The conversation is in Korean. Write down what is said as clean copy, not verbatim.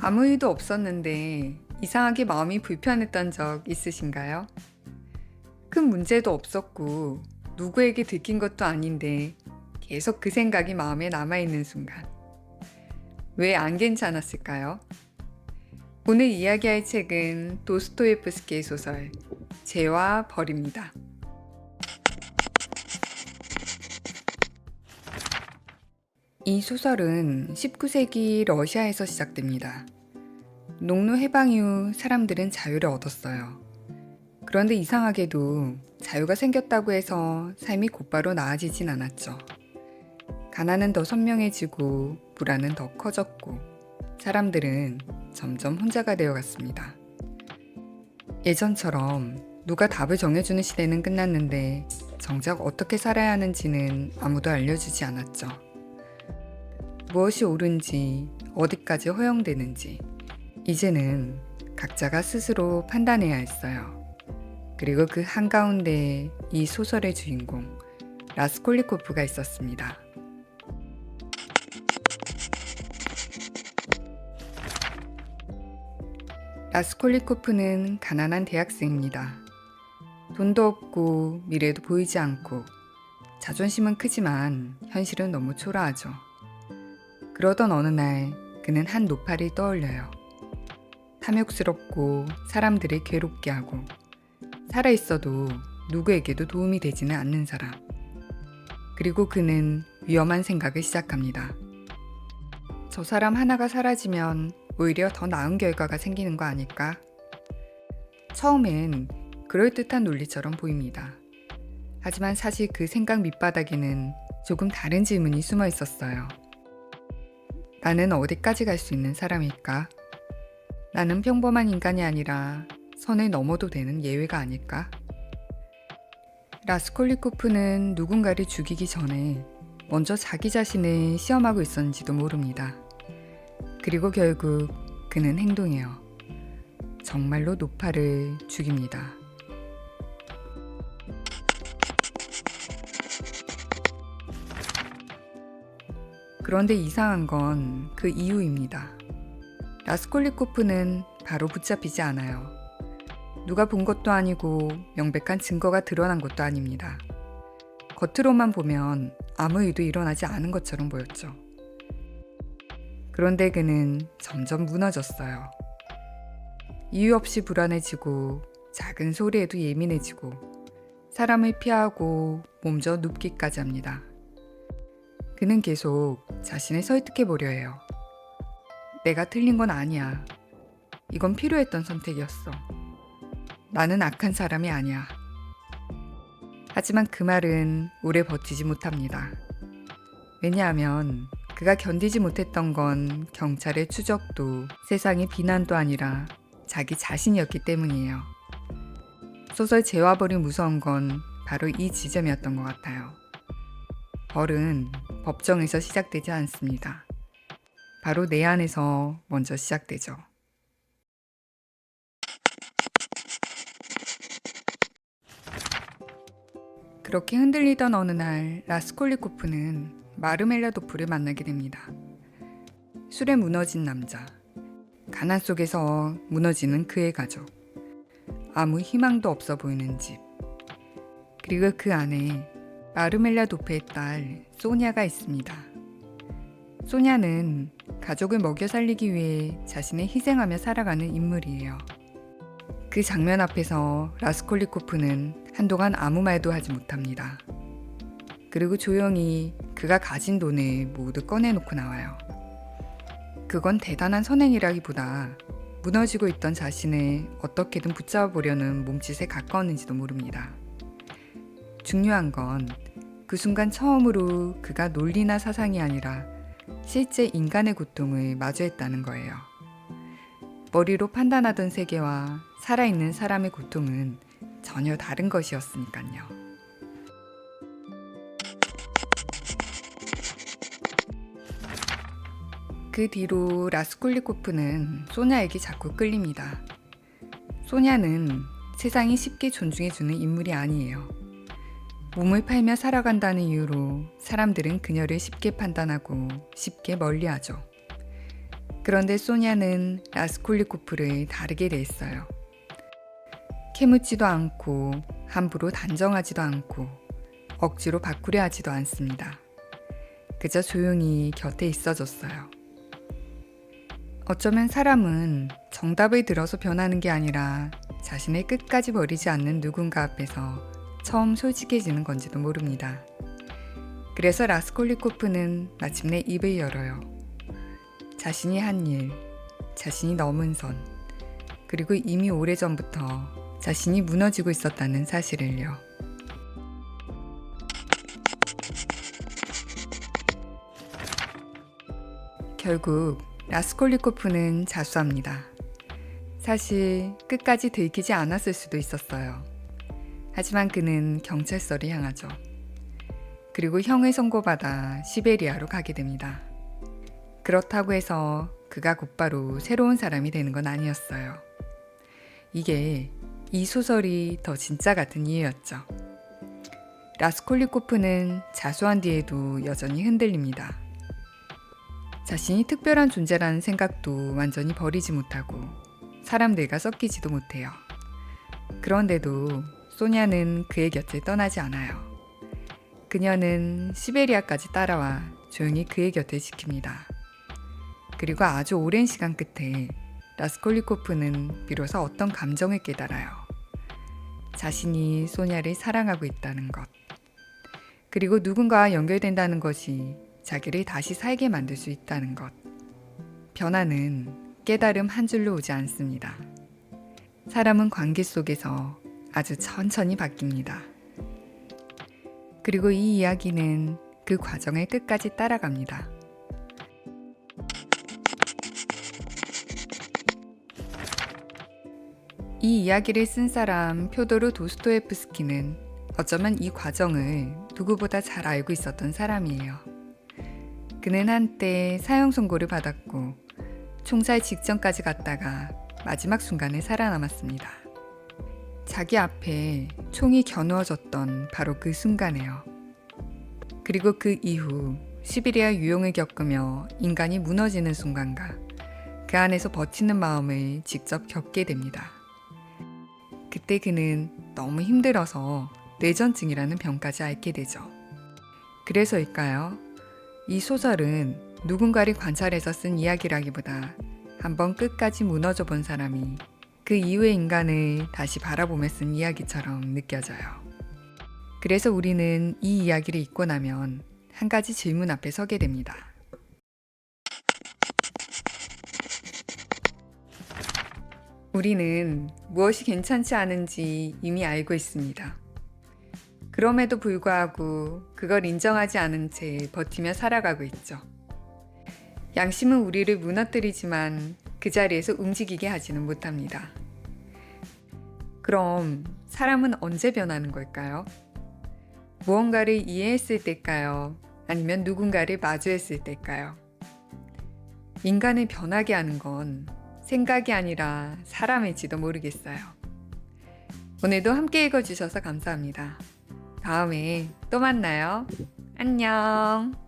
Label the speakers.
Speaker 1: 아무 일도 없었는데 이상하게 마음이 불편했던 적 있으신가요? 큰 문제도 없었고 누구에게 들킨 것도 아닌데 계속 그 생각이 마음에 남아있는 순간. 왜 안 괜찮았을까요? 오늘 이야기할 책은 도스토예프스키의 소설 죄와 벌입니다. 이 소설은 19세기 러시아에서 시작됩니다. 농노 해방 이후 사람들은 자유를 얻었어요. 그런데 이상하게도 자유가 생겼다고 해서 삶이 곧바로 나아지진 않았죠. 가난은 더 선명해지고 불안은 더 커졌고 사람들은 점점 혼자가 되어갔습니다. 예전처럼 누가 답을 정해주는 시대는 끝났는데 정작 어떻게 살아야 하는지는 아무도 알려주지 않았죠. 무엇이 옳은지, 어디까지 허용되는지 이제는 각자가 스스로 판단해야 했어요. 그리고 그 한가운데 이 소설의 주인공 라스콜리코프가 있었습니다. 라스콜리코프는 가난한 대학생입니다. 돈도 없고 미래도 보이지 않고 자존심은 크지만 현실은 너무 초라하죠. 그러던 어느 날 그는 한 노파를 떠올려요. 탐욕스럽고 사람들을 괴롭게 하고 살아있어도 누구에게도 도움이 되지는 않는 사람. 그리고 그는 위험한 생각을 시작합니다. 저 사람 하나가 사라지면 오히려 더 나은 결과가 생기는 거 아닐까? 처음엔 그럴듯한 논리처럼 보입니다. 하지만 사실 그 생각 밑바닥에는 조금 다른 질문이 숨어 있었어요. 나는 어디까지 갈 수 있는 사람일까? 나는 평범한 인간이 아니라 선을 넘어도 되는 예외가 아닐까? 라스콜리코프는 누군가를 죽이기 전에 먼저 자기 자신을 시험하고 있었는지도 모릅니다. 그리고 결국 그는 행동해요. 정말로 노파를 죽입니다. 그런데 이상한 건 그 이유입니다. 라스콜리코프는 바로 붙잡히지 않아요. 누가 본 것도 아니고 명백한 증거가 드러난 것도 아닙니다. 겉으로만 보면 아무 일도 일어나지 않은 것처럼 보였죠. 그런데 그는 점점 무너졌어요. 이유 없이 불안해지고 작은 소리에도 예민해지고 사람을 피하고 몸져 눕기까지 합니다. 그는 계속 자신을 설득해보려 해요. 내가 틀린 건 아니야. 이건 필요했던 선택이었어. 나는 악한 사람이 아니야. 하지만 그 말은 오래 버티지 못합니다. 왜냐하면 그가 견디지 못했던 건 경찰의 추적도 세상의 비난도 아니라 자기 자신이었기 때문이에요. 소설 죄와 벌이 무서운 건 바로 이 지점이었던 것 같아요. 벌은 법정에서 시작되지 않습니다. 바로 내 안에서 먼저 시작되죠. 그렇게 흔들리던 어느 날 라스콜리코프는 마르멜라도프를 만나게 됩니다. 술에 무너진 남자, 가난 속에서 무너지는 그의 가족, 아무 희망도 없어 보이는 집, 그리고 그 안에 마르멜라도프의 딸 소냐가 있습니다. 소냐는 가족을 먹여 살리기 위해 자신을 희생하며 살아가는 인물이에요. 그 장면 앞에서 라스콜리코프는 한동안 아무 말도 하지 못합니다. 그리고 조용히 그가 가진 돈을 모두 꺼내놓고 나와요. 그건 대단한 선행이라기보다 무너지고 있던 자신을 어떻게든 붙잡아 보려는 몸짓에 가까웠는지도 모릅니다. 중요한 건 그 순간 처음으로 그가 논리나 사상이 아니라 실제 인간의 고통을 마주했다는 거예요. 머리로 판단하던 세계와 살아있는 사람의 고통은 전혀 다른 것이었으니까요. 그 뒤로 라스콜리코프는 소냐에게 자꾸 끌립니다. 소냐는 세상이 쉽게 존중해주는 인물이 아니에요. 몸을 팔며 살아간다는 이유로 사람들은 그녀를 쉽게 판단하고 쉽게 멀리하죠. 그런데 소냐는 라스콜리코프를 다르게 대했어요. 캐묻지도 않고 함부로 단정하지도 않고 억지로 바꾸려 하지도 않습니다. 그저 조용히 곁에 있어줬어요. 어쩌면 사람은 정답을 들어서 변하는 게 아니라 자신을 끝까지 버리지 않는 누군가 앞에서 처음 솔직해지는 건지도 모릅니다. 그래서 라스콜리코프는 마침내 입을 열어요. 자신이 한 일, 자신이 넘은 선, 그리고 이미 오래전부터 자신이 무너지고 있었다는 사실을요. 결국 라스콜리코프는 자수합니다. 사실 끝까지 들키지 않았을 수도 있었어요. 하지만 그는 경찰서를 향하죠. 그리고 형을 선고받아 시베리아로 가게 됩니다. 그렇다고 해서 그가 곧바로 새로운 사람이 되는 건 아니었어요. 이게 이 소설이 더 진짜 같은 이유였죠. 라스콜리코프는 자수한 뒤에도 여전히 흔들립니다. 자신이 특별한 존재라는 생각도 완전히 버리지 못하고 사람들과 섞이지도 못해요. 그런데도 소냐는 그의 곁을 떠나지 않아요. 그녀는 시베리아까지 따라와 조용히 그의 곁을 지킵니다. 그리고 아주 오랜 시간 끝에 라스콜리코프는 비로소 어떤 감정을 깨달아요. 자신이 소냐를 사랑하고 있다는 것. 그리고 누군가와 연결된다는 것이 자기를 다시 살게 만들 수 있다는 것. 변화는 깨달음 한 줄로 오지 않습니다. 사람은 관계 속에서 아주 천천히 바뀝니다. 그리고 이 이야기는 그 과정을 끝까지 따라갑니다. 이 이야기를 쓴 사람 표도르 도스토옙스키는 어쩌면 이 과정을 누구보다 잘 알고 있었던 사람이에요. 그는 한때 사형 선고를 받았고 총살 직전까지 갔다가 마지막 순간에 살아남았습니다. 자기 앞에 총이 겨누어졌던 바로 그 순간에요. 그리고 그 이후 시베리아 유용을 겪으며 인간이 무너지는 순간과 그 안에서 버티는 마음을 직접 겪게 됩니다. 그때 그는 너무 힘들어서 뇌전증이라는 병까지 앓게 되죠. 그래서일까요? 이 소설은 누군가를 관찰해서 쓴 이야기라기보다 한번 끝까지 무너져 본 사람이 그 이후의 인간을 다시 바라보며 쓴 이야기처럼 느껴져요. 그래서 우리는 이 이야기를 읽고 나면 한 가지 질문 앞에 서게 됩니다. 우리는 무엇이 괜찮지 않은지 이미 알고 있습니다. 그럼에도 불구하고 그걸 인정하지 않은 채 버티며 살아가고 있죠. 양심은 우리를 무너뜨리지만 그 자리에서 움직이게 하지는 못합니다. 그럼 사람은 언제 변하는 걸까요? 무언가를 이해했을 때일까요? 아니면 누군가를 마주했을 때일까요? 인간을 변하게 하는 건 생각이 아니라 사람일지도 모르겠어요. 오늘도 함께 읽어주셔서 감사합니다. 다음에 또 만나요. 안녕.